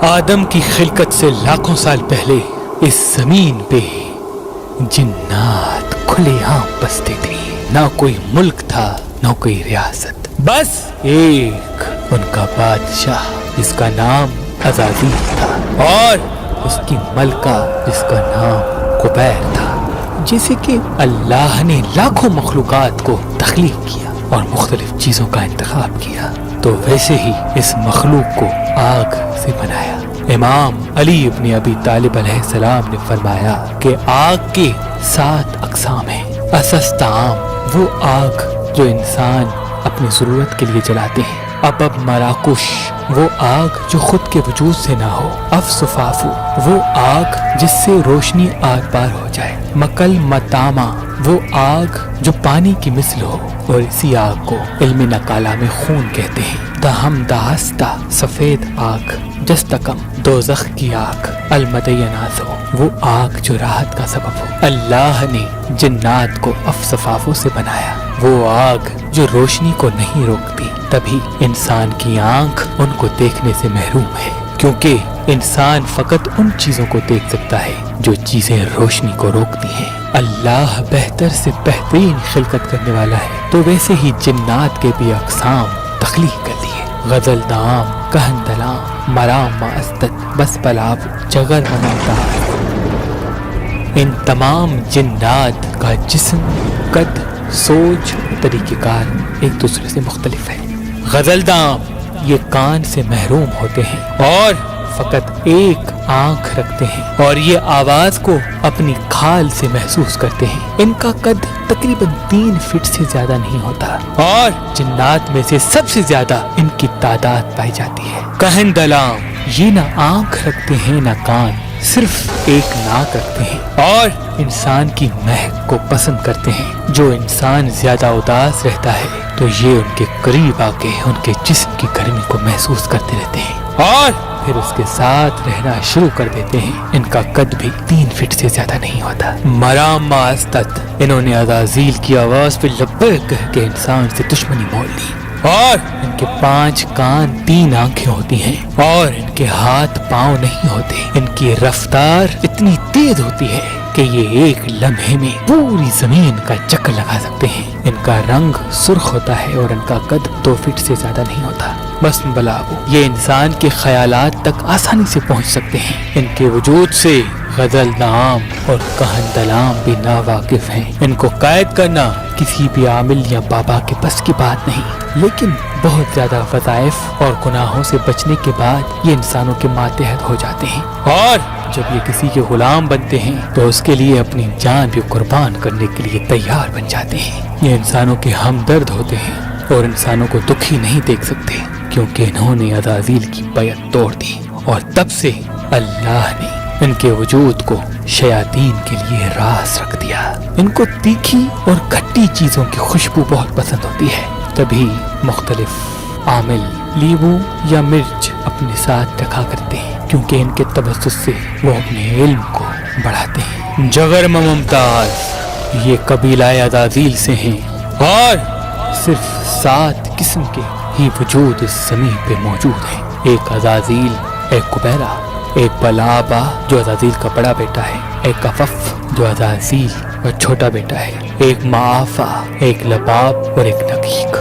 آدم کی خلقت سے لاکھوں سال پہلے اس زمین پہ جنات کھلے عام بستے تھے. نہ کوئی ملک تھا نہ کوئی ریاست، بس ایک ان کا بادشاہ جس کا نام عزازیل تھا اور اس کی ملکہ جس کا نام قبیر تھا. جیسے کہ اللہ نے لاکھوں مخلوقات کو تخلیق کیا اور مختلف چیزوں کا انتخاب کیا، تو ویسے ہی اس مخلوق کو آگ سے بنایا. امام علی ابن ابی طالب علیہ السلام نے فرمایا کہ آگ کے 7 اقسام ہیں. اساس طعام، وہ آگ جو انسان اپنی ضرورت کے لیے جلاتے ہیں. اب مراکش، وہ آگ جو خود کے وجود سے نہ ہو. افسفافو، وہ آگ جس سے روشنی آر پار ہو جائے. مکل متاما، وہ آگ جو پانی کی مثل ہو، اور اسی آگ کو علم نقالہ میں خون کہتے ہیں. دہم دہستا، سفید آگ. جستکم، دوزخ کی آگ. المدیناتو، وہ آگ جو راحت کا سبب ہو. اللہ نے جنات کو افسفافوں سے بنایا، وہ آگ جو روشنی کو نہیں روکتی. تبھی انسان کی آنکھ ان کو دیکھنے سے محروم ہے، کیونکہ انسان فقط ان چیزوں کو دیکھ سکتا ہے جو چیزیں روشنی کو روکتی ہیں. اللہ بہتر سے بہترین خلقت کرنے والا ہے، تو ویسے ہی جنات کے بھی اقسام تخلیق کر دیے. غزل دام، کہندلام، مرام ماستت، بس پلاب، جگر مناتا. ان تمام جنات کا جسم، قد، سوچ، طریقہ کار ایک دوسرے سے مختلف ہے. غزل دام یہ کان سے محروم ہوتے ہیں اور فقط ایک آنکھ رکھتے ہیں، اور یہ آواز کو اپنی کھال سے محسوس کرتے ہیں. ان کا قد تقریباً 3 فٹ سے زیادہ نہیں ہوتا، اور جنات میں سے سب سے زیادہ ان کی تعداد پائی جاتی ہے. کہندلام یہ نہ آنکھ رکھتے ہیں نہ کان، صرف ایک ناک رکھتے ہیں اور انسان کی مہک کو پسند کرتے ہیں. جو انسان زیادہ اداس رہتا ہے تو یہ ان کے قریب آ کے ان کے جسم کی گرمی کو محسوس کرتے رہتے ہیں اور پھر اس کے ساتھ رہنا شروع کر دیتے ہیں. ان کا قد بھی 3 فٹ سے زیادہ نہیں ہوتا. مرام ماستت، انہوں نے عزازیل کی آواز پہ لبیک کہہ کے انسان سے دشمنی مول لی، اور ان کے 5 کان، 3 آنکھیں ہوتی ہیں، اور ان کے ہاتھ پاؤں نہیں ہوتے. ان کی رفتار اتنی تیز ہوتی ہے کہ یہ ایک لمحے میں پوری زمین کا چکر لگا سکتے ہیں. ان کا رنگ سرخ ہوتا ہے اور ان کا قد 2 فٹ سے زیادہ نہیں ہوتا. بس بلاو، یہ انسان کے خیالات تک آسانی سے پہنچ سکتے ہیں. ان کے وجود سے غزل نام اور کہندلام بھی ناواقف ہیں. ان کو قید کرنا کسی بھی عامل یا بابا کے بس کی بات نہیں، لیکن بہت زیادہ وظائف اور گناہوں سے بچنے کے بعد یہ انسانوں کے ماتحت ہو جاتے ہیں، اور جب یہ کسی کے غلام بنتے ہیں تو اس کے لیے اپنی جان بھی قربان کرنے کے لیے تیار بن جاتے ہیں. یہ انسانوں کے ہمدرد ہوتے ہیں اور انسانوں کو دکھی نہیں دیکھ سکتے، کیونکہ انہوں نے عزازیل کی بیعت توڑ دی، اور تب سے اللہ نے ان کے وجود کو شیاطین کے لیے راز رکھ دیا. ان کو تیکھی اور کھٹی چیزوں کی خوشبو بہت پسند ہوتی ہے، تبھی مختلف عامل لیمو یا مرچ اپنے ساتھ رکھا کرتے ہیں، کیونکہ ان کے تبسط سے وہ اپنے علم کو بڑھاتے ہیں. جگر ممتاز یہ قبیلہ عزازیل سے ہیں، اور صرف 7 قسم کے ہی وجود اس زمین پہ موجود ہیں. ایک عزازیل، ایک قبیرہ، ایک بلابا جو عزازیل کا بڑا بیٹا ہے، ایک کفف جو عزازیل کا چھوٹا بیٹا ہے، ایک معافہ، ایک لباب اور ایک نقیق.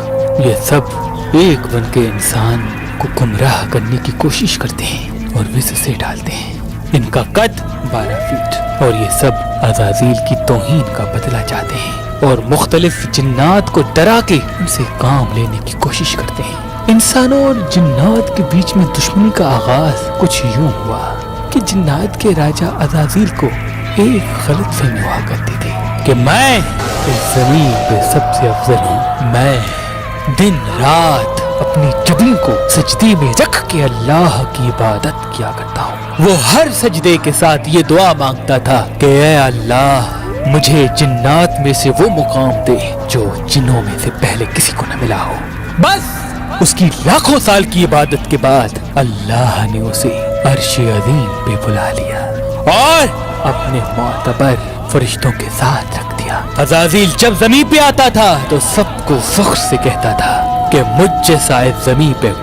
یہ سب ایک بن کے انسان کو گمراہ کرنے کی کوشش کرتے ہیں اور وز سے ڈالتے ہیں. ان کا قد 12 فٹ، اور یہ سب عزازیل کی توہین کا بدلہ چاہتے ہیں اور مختلف جنات کو ڈرا کے ان سے کام لینے کی کوشش کرتے ہیں. انسانوں اور جنات کے بیچ میں دشمنی کا آغاز کچھ یوں ہوا کہ جنات کے راجہ عزازیل کو ایک غلط فہمی ہوا کرتی تھی کہ میں اس زمین پہ سب سے افضل ہوں. میں دن رات اپنی جبین کو سجدے میں رکھ کے اللہ کی عبادت کیا کرتا ہوں. وہ ہر سجدے کے ساتھ یہ دعا مانگتا تھا کہ اے اللہ، مجھے جنات میں سے وہ مقام دے جو جنوں میں سے پہلے کسی کو نہ ملا ہو. بس اس کی لاکھوں سال کی عبادت کے بعد اللہ نے اسے عرش عظیم پہ بلا لیا اور اپنے معتبر فرشتوں کے ساتھ رکھ دیا. عزازیل جب زمین پہ آتا تھا تو سب کو فخر سے کہتا تھا کہ مجھ جیسا اس زمین پہ